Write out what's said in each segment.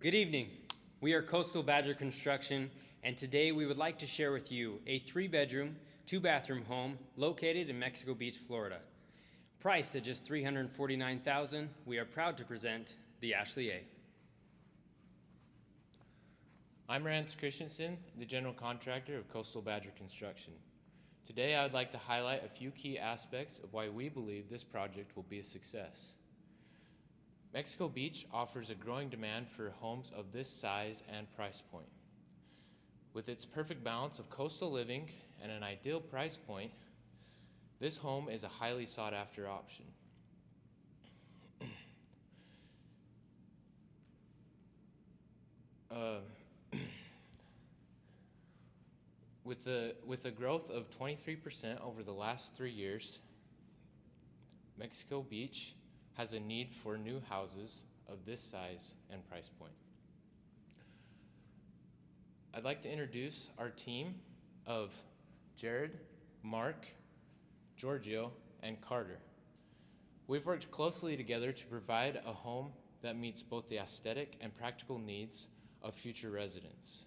Good evening. We are Coastal Badger Construction, and today we would like to share with you a 3-bedroom, 2-bathroom home located in Mexico Beach, Florida. Priced at just $349,000, we are proud to present the Ashley A. I'm Rance Christensen, the general contractor of Coastal Badger Construction. Today I would like to highlight a few key aspects of why we believe this project will be a success. Mexico Beach offers a growing demand for homes of this size and price point. With its perfect balance of coastal living and an ideal price point, this home is a highly sought after option. With a growth of 23% over the last 3 years, Mexico Beach has a need for new houses of this size and price point. I'd like to introduce our team of Jared, Mark, Giorgio, and Carter. We've worked closely together to provide a home that meets both the aesthetic and practical needs of future residents.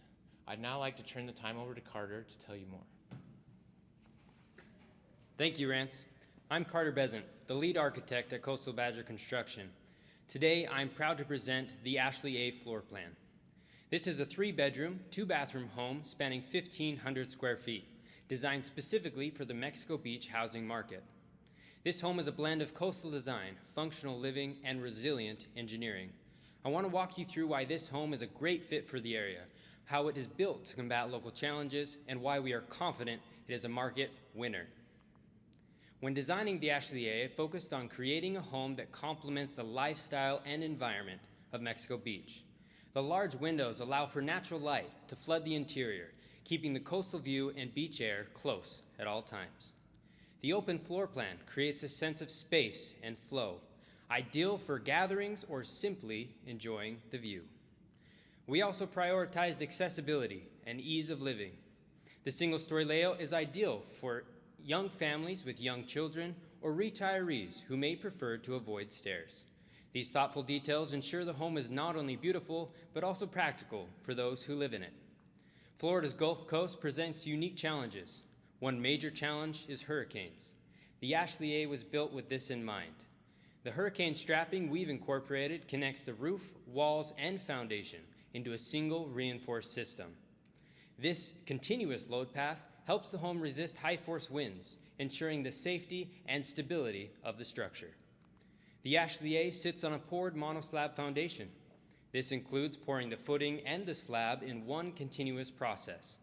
I'd now like to turn the time over to Carter to tell you more. Thank you, Rance. I'm Carter.b.buildz, the lead architect at Coastal Badger Construction. Today, I'm proud to present the Ashley A floor plan. This is a 3-bedroom, 2-bathroom home spanning 1,500 square feet, designed specifically for the Mexico Beach housing market. This home is a blend of coastal design, functional living, and resilient engineering. I want to walk you through why this home is a great fit for the area, how it is built to combat local challenges, and why we are confident it is a market winner. When designing the Ashley A, I focused on creating a home that complements the lifestyle and environment of Mexico Beach. The large windows allow for natural light to flood the interior, keeping the coastal view and beach air close at all times. The open floor plan creates a sense of space and flow, ideal for gatherings or simply enjoying the view. We also prioritized accessibility and ease of living. The single-story layout is ideal for young families with young children or retirees who may prefer to avoid stairs. These thoughtful details ensure the home is not only beautiful, but also practical for those who live in it. Florida's Gulf Coast presents unique challenges. One major challenge is hurricanes. The Ashley A was built with this in mind. The hurricane strapping we've incorporated connects the roof, walls, and foundation into a single reinforced system. This continuous load path helps the home resist high-force winds, ensuring the safety and stability of the structure. The Ashley A sits on a poured monoslab foundation. This includes pouring the footing and the slab in one continuous process.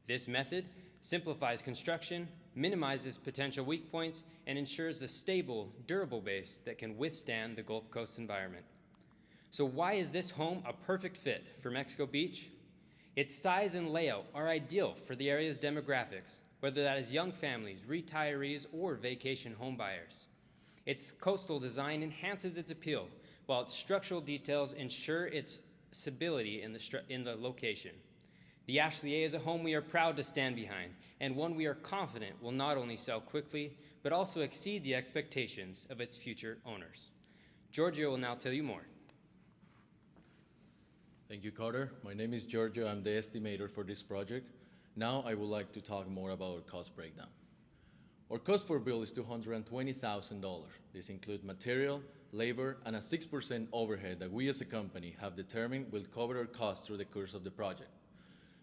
This method simplifies construction, minimizes potential weak points, and ensures a stable, durable base that can withstand the Gulf Coast environment. So why is this home a perfect fit for Mexico Beach? Its size and layout are ideal for the area's demographics, whether that is young families, retirees, or vacation homebuyers. Its coastal design enhances its appeal, while its structural details ensure its stability in the location. The Ashley A is a home we are proud to stand behind, and one we are confident will not only sell quickly, but also exceed the expectations of its future owners. Giorgio will now tell you more. Thank you, Carter. My name is Giorgio. I'm the estimator for this project. Now I would like to talk more about our cost breakdown. Our cost for build is $220,000. This includes material, labor, and a 6% overhead that we as a company have determined will cover our costs through the course of the project.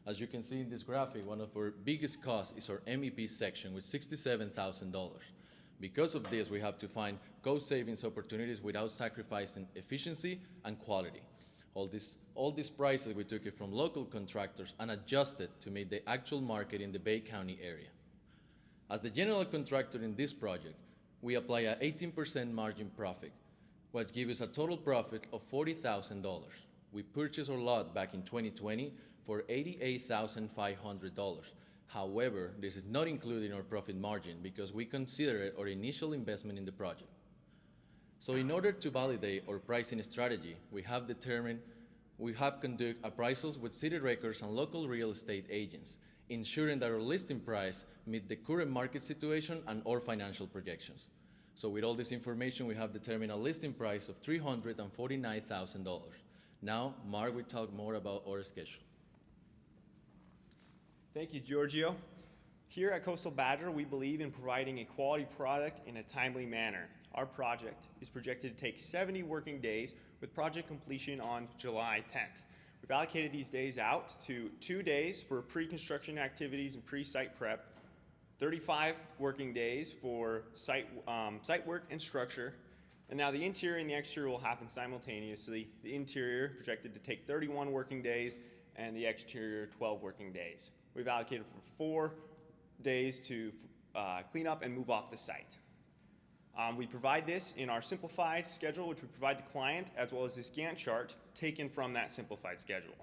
As you can see in this graphic, one of our biggest costs is our MEP section with $67,000. Because of this, we have to find cost savings opportunities without sacrificing efficiency and quality. All these prices, we took it from local contractors and adjusted to meet the actual market in the Bay County area. As the general contractor in this project, we apply an 18% margin profit, which gives us a total profit of $40,000. We purchased our lot back in 2020 for $88,500. However, this is not included in our profit margin because we consider it our initial investment in the project. So in order to validate our pricing strategy, we have conducted appraisals with city records and local real estate agents, ensuring that our listing price meet the current market situation and our financial projections. So with all this information, we have determined a listing price of $349,000. Now, Mark will talk more about our schedule. Thank you, Giorgio. Here at Coastal Badger, we believe in providing a quality product in a timely manner. Our project is projected to take 70 working days with project completion on July 10th. We've allocated these days out to 2 days for pre-construction activities and pre-site prep, 35 working days for site work and structure, and now the interior and the exterior will happen simultaneously. The interior projected to take 31 working days and the exterior 12 working days. We've allocated for 4 days to clean up and move off the site. We provide this in our simplified schedule, which we provide the client, as well as this Gantt chart taken from that simplified schedule.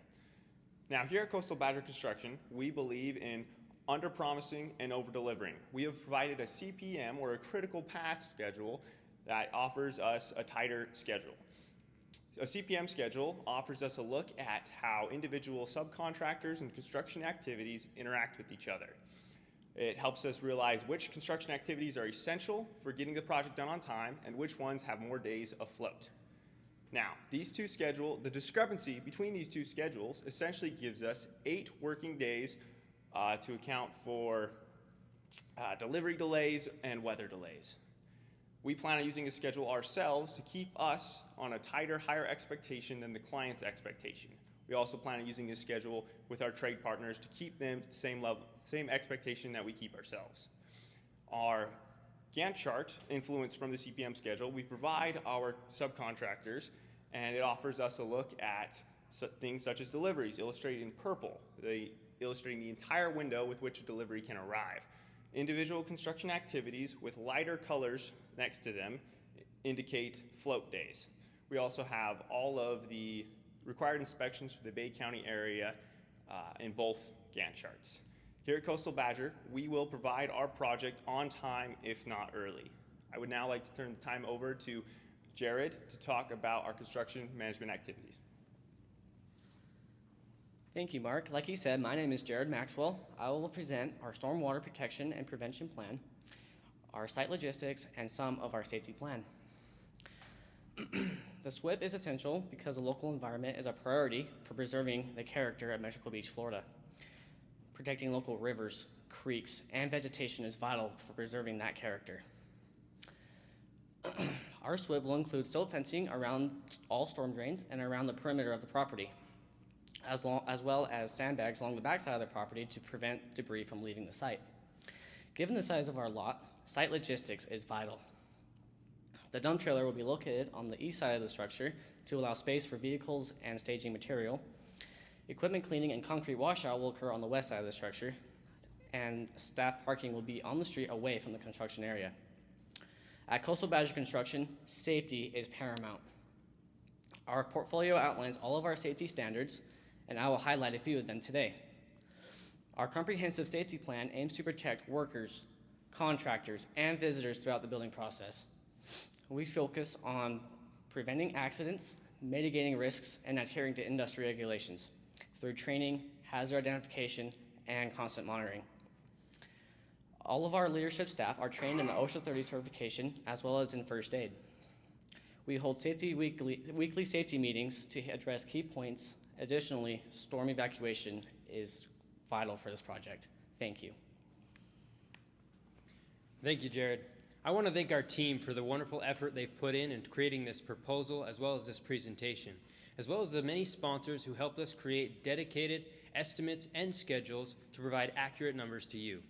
Now, here at Coastal Badger Construction, we believe in under-promising and over-delivering. We have provided a CPM, or a critical path schedule, that offers us a tighter schedule. A CPM schedule offers us a look at how individual subcontractors and construction activities interact with each other. It helps us realize which construction activities are essential for getting the project done on time and which ones have more days afloat. Now, the discrepancy between these two schedules essentially gives us 8 working days to account for delivery delays and weather delays. We plan on using this schedule ourselves to keep us on a tighter, higher expectation than the client's expectation. We also plan on using this schedule with our trade partners to keep them to the same level, same expectation that we keep ourselves. Our Gantt chart, influenced from the CPM schedule, we provide our subcontractors, and it offers us a look at things such as deliveries, illustrated in purple, illustrating the entire window with which a delivery can arrive. Individual construction activities with lighter colors next to them indicate float days. We also have all of the required inspections for the Bay County area in both Gantt charts. Here at Coastal Badger, we will provide our project on time, if not early. I would now like to turn the time over to Jared to talk about our construction management activities. Thank you, Mark. Like he said, my name is Jared Maxwell. I will present our stormwater protection and prevention plan, our site logistics, and some of our safety plan. The SWIP is essential because the local environment is a priority for preserving the character of Mexico Beach, Florida. Protecting local rivers, creeks, and vegetation is vital for preserving that character. Our SWIP will include silt fencing around all storm drains and around the perimeter of the property, as well as sandbags along the backside of the property to prevent debris from leaving the site. Given the size of our lot, site logistics is vital. The dump trailer will be located on the east side of the structure to allow space for vehicles and staging material. Equipment cleaning and concrete washout will occur on the west side of the structure, and staff parking will be on the street away from the construction area. At Coastal Badger Construction, safety is paramount. Our portfolio outlines all of our safety standards, and I will highlight a few of them today. Our comprehensive safety plan aims to protect workers, contractors, and visitors throughout the building process. We focus on preventing accidents, mitigating risks, and adhering to industry regulations through training, hazard identification, and constant monitoring. All of our leadership staff are trained in the OSHA 30 certification as well as in first aid. We hold weekly safety meetings to address key points. Additionally, storm evacuation is vital for this project. Thank you. Thank you, Jared. I want to thank our team for the wonderful effort they've put in creating this proposal as well as this presentation, as well as the many sponsors who helped us create dedicated estimates and schedules to provide accurate numbers to you.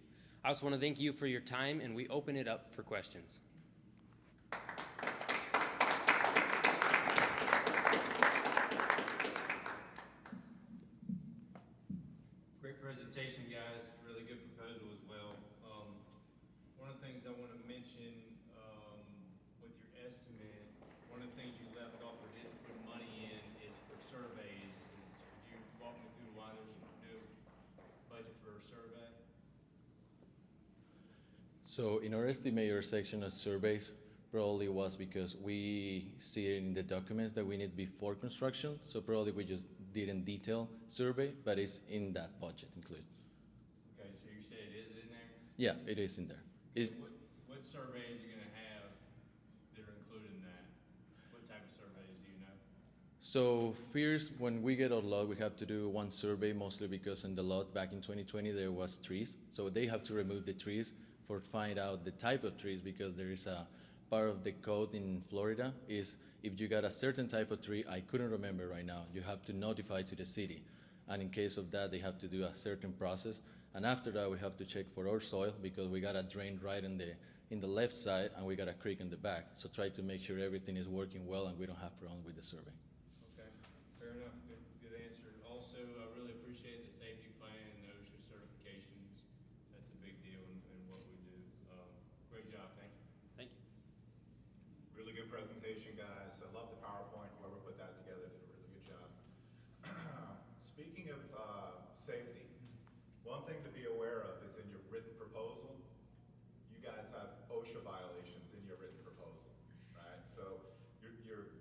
I also want to thank you for your time, and we open it up for questions. Great presentation, guys. Really good proposal as well. One of the things I want to mention with your estimate, one of the things you left off or didn't put money in is for surveys. Could you walk me through why there's no budget for a survey? So in our estimator section of surveys, probably was because we see it in the documents that we need before construction. So probably we just didn't detail survey, but it's in that budget included. Okay, so you said it is in there? Yeah, it is in there. What surveys are you going to have that are included in that? What type of surveys do you know? So first, when we get our lot, we have to do one survey, mostly because in the lot back in 2020 there was trees. So they have to remove the trees for find out the type of trees, because there is a part of the code in Florida is if you got a certain type of tree, I couldn't remember right now, you have to notify to the city. And in case of that, they have to do a certain process. And after that, we have to check for our soil, because we got a drain right in the left side and we got a creek in the back. So try to make sure everything is working well and we don't have problem with the survey. Okay, fair enough. Good answer. Also, I really appreciate the safety plan and the OSHA certifications. That's a big deal in what we do. Great job. Thank you. Thank you. Really good presentation, guys. I love the PowerPoint. Whoever put that together did a really good job. Speaking of safety, one thing to be aware of is in your written proposal, you guys have OSHA violations in your written proposal, right? So you're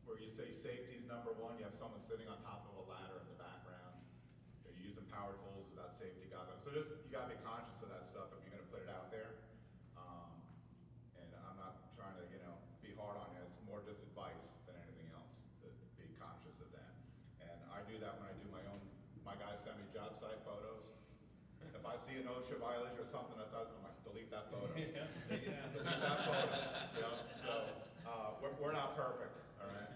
where you say safety is number one, you have someone sitting on top of a ladder in the background. You're using power tools without safety goggles. So just, you gotta be conscious of that stuff if you're gonna put it out there. And I'm not trying to, be hard on you. It's more just advice than anything else, to be conscious of that. And I do that when I do my guys send me job site photos. If I see an OSHA violation or something, I'm like, delete that photo. Yeah, take it out. Delete that photo. So we're not perfect, all right?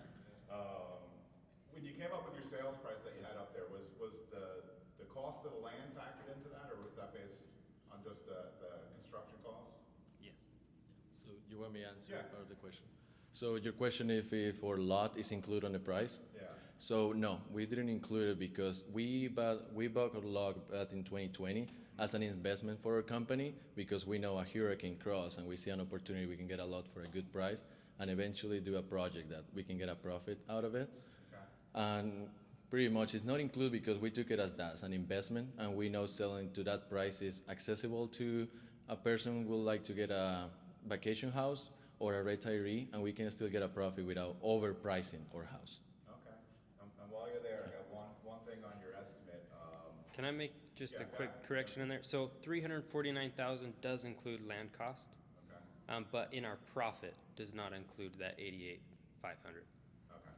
When you came up with your sales price that you had up there, was the cost of the land factored into that, or was that based on just the construction cost? Yes. So you want me to answer Yeah. part of the question? So your question if our lot is included on the price? Yeah. So no, we didn't include it because we bought our lot back in 2020 as an investment for our company, because we know a hurricane cross and we see an opportunity we can get a lot for a good price and eventually do a project that we can get a profit out of it. Okay. And pretty much it's not included because we took it as that, as an investment, and we know selling to that price is accessible to a person who would like to get a vacation house or a retiree, and we can still get a profit without overpricing our house. Okay. And while you're there, I got one thing on your estimate. Can I make just Yeah, a go quick ahead. correction in there? So 349,000 does include land cost, Okay. but in our profit does not include that 88,500. Okay.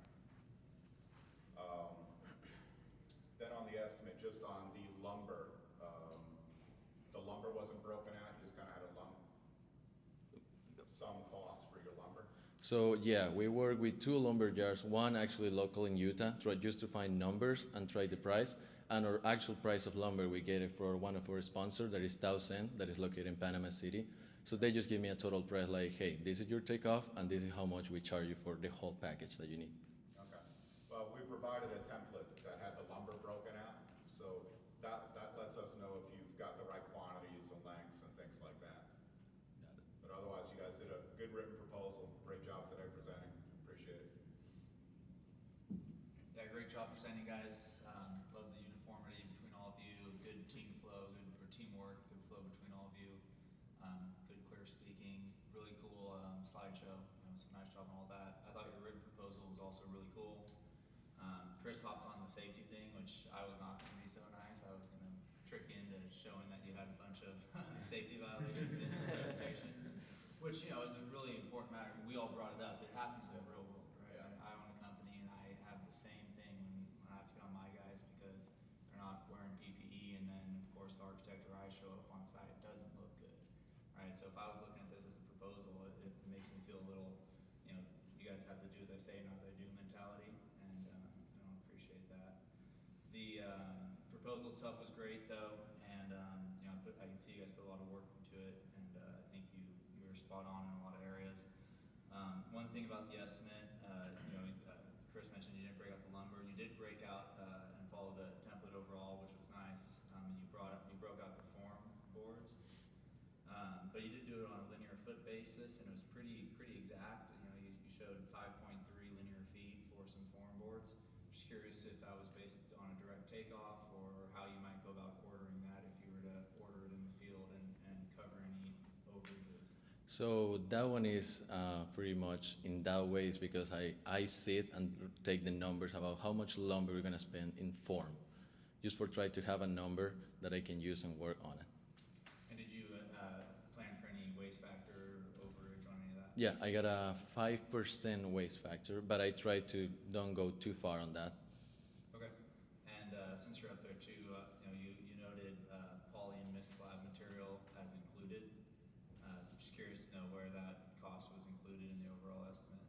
Then on the estimate, just on the lumber, the lumber wasn't broken out, you just kind of had a some cost for your lumber? So yeah, we work with two lumber yards, one actually local in Utah, try just to find numbers and try the price. And our actual price of lumber, we get it for one of our sponsors, that is Thousand, that is located in Panama City. So they just give me a total price like, hey, this is your takeoff, and this is how much we charge you for the whole package that you need. Okay. Well, we provided a template that had the lumber broken out, so that lets us know if you've got the right quantities and lengths and things like that. Got it. But otherwise, you guys did a good written proposal. Great job today presenting. Appreciate it. Yeah, great job presenting, guys. Love the uniformity between all of you. Good team flow, good teamwork, good flow between all of you. Good clear speaking. Really cool slideshow. Some nice job on all that. I thought your written proposal was also really cool. Chris hopped on the safety thing, which I was not going to be so nice. I was going to trick you into showing that you had a bunch of safety violations in your presentation, which is a really important matter. We all brought it up. It happens in the real world, right? I own a company and I have the same thing when I have to get on my guys because they're not wearing PPE, and then of course the architect or I show up on site, it doesn't look good, right? So if I was looking at this as a proposal, it makes me feel a little, you guys have the do as I say, not as I do mentality, and I don't appreciate that. The proposal itself was great though, and I can see you guys put a lot of work into it, and I think you were spot on in a lot of areas. One thing about the estimate, Chris mentioned you didn't break out the lumber. You did break out and follow the template overall, which was nice. You broke out the form boards, but you did do it on a linear foot basis, and it was pretty exact. You showed 5.3 linear feet for some form boards. Just curious if that was based on a direct takeoff, or how you might go about ordering that if you were to order it in the field and cover any overages. So that one is pretty much in that way, is because I sit and take the numbers about how much lumber we're gonna spend in form, just for try to have a number that I can use and work on it. And did you plan for any waste factor overage on any of that? Yeah, I got a 5% waste factor, but I try to don't go too far on that. Okay. And since you're up there too, you noted poly and mist slab material as included. Just curious to know where that cost was included in the overall estimate.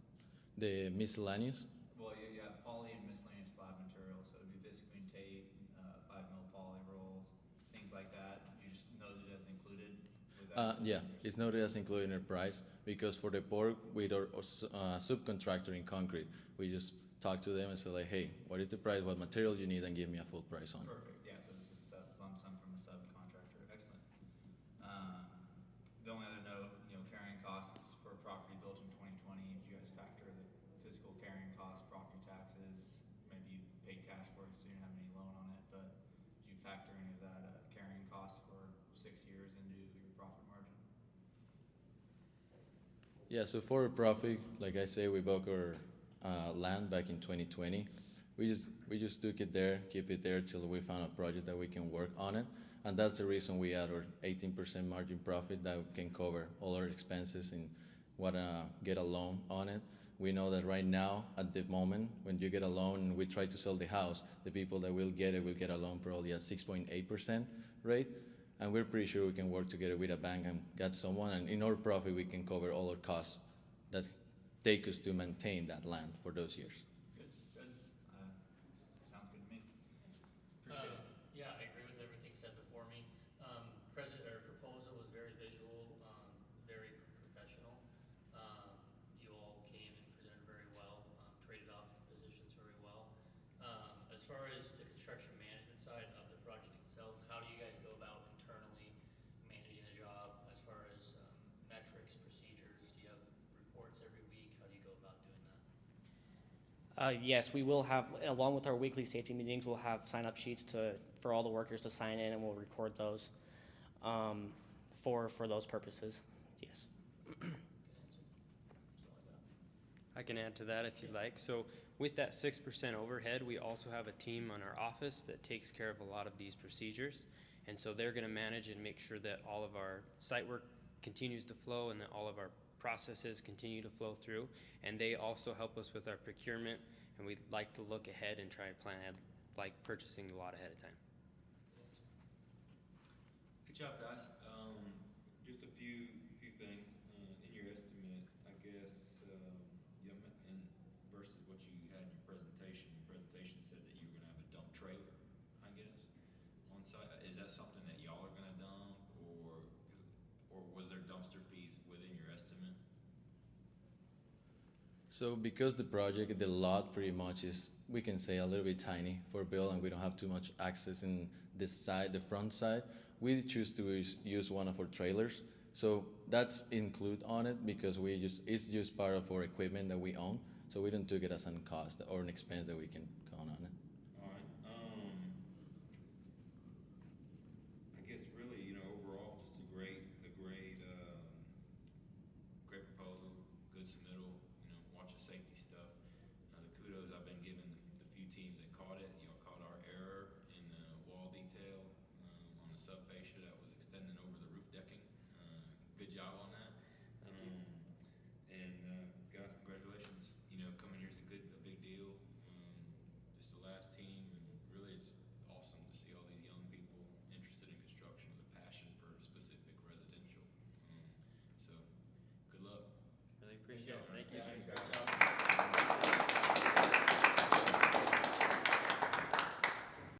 The miscellaneous. Well, you have poly and miscellaneous slab material, so it'd be visqueen tape, 5 mil poly rolls, things like that. You just noted as included. Was that Yeah, included in your it's noted as included in our price because for the work with our subcontractor in concrete, we just talk to them and say like, hey, what is the price, what material you need, and give me a full price on it. Perfect, yeah, so it's a lump sum from a subcontractor, excellent. The only other note, carrying costs for a property built in 2020, did you guys factor the physical carrying costs, property taxes? Maybe you paid cash for it, so you didn't have any loan on it, but did you factor any of that carrying cost for 6 years into your profit margin? Yeah, so for a profit, like I say, we bought our land back in 2020. We just took it there, keep it there till we found a project that we can work on it, and that's the reason we had our 18% margin profit that can cover all our expenses and get a loan on it. We know that right now, at the moment, when you get a loan and we try to sell the house, the people that will get it will get a loan probably at 6.8% rate, and we're pretty sure we can work together with a bank and get someone, and in our profit we can cover all our costs that take us to maintain that land for those years. Good, good. Sounds good to me. Appreciate it. Yeah, I agree with everything said before me. Proposal was very visual, very professional. You all came and presented very well, traded off positions very well. As far as the construction management side of the project itself, how do you guys go about internally managing the job as far as metrics, procedures? Do you have reports every week? How do you go about doing that? Yes, we will have, along with our weekly safety meetings, we'll have sign-up sheets for all the workers to sign in, and we'll record those for those purposes. Yes. I can add to that if you'd like. So with that 6% overhead, we also have a team on our office that takes care of a lot of these procedures. And so they're going to manage and make sure that all of our site work continues to flow and that all of our processes continue to flow through. And they also help us with our procurement, and we'd like to look ahead and try and plan ahead, like purchasing the lot ahead of time. Good job, guys. Just a few things in your estimate, I guess. And versus what you had in your presentation. Your presentation said that you were going to have a dump trailer, I guess, on site. Is that something that y'all are going to dump, or was there dumpster fees within your estimate? So because the project, the lot pretty much is, we can say, a little bit tiny for Bill, and we don't have too much access in this side, the front side, we choose to use one of our trailers. So that's included on it because it's just part of our equipment that we own. So we don't take it as a cost or an expense that we can count on it. All right. I guess really, overall, just a great proposal, good submittal. Watch the safety stuff. The kudos I've been giving the few teams that caught it. Y'all caught our error in the wall detail on the subfascia that was extending over the roof decking. Good job on that. Thank you. And guys, congratulations. Coming here is a big deal. Just the last team, and really it's awesome to see all these young people interested in construction with a passion for specific residential. So good luck. Really appreciate it. Thank you. Thanks, guys.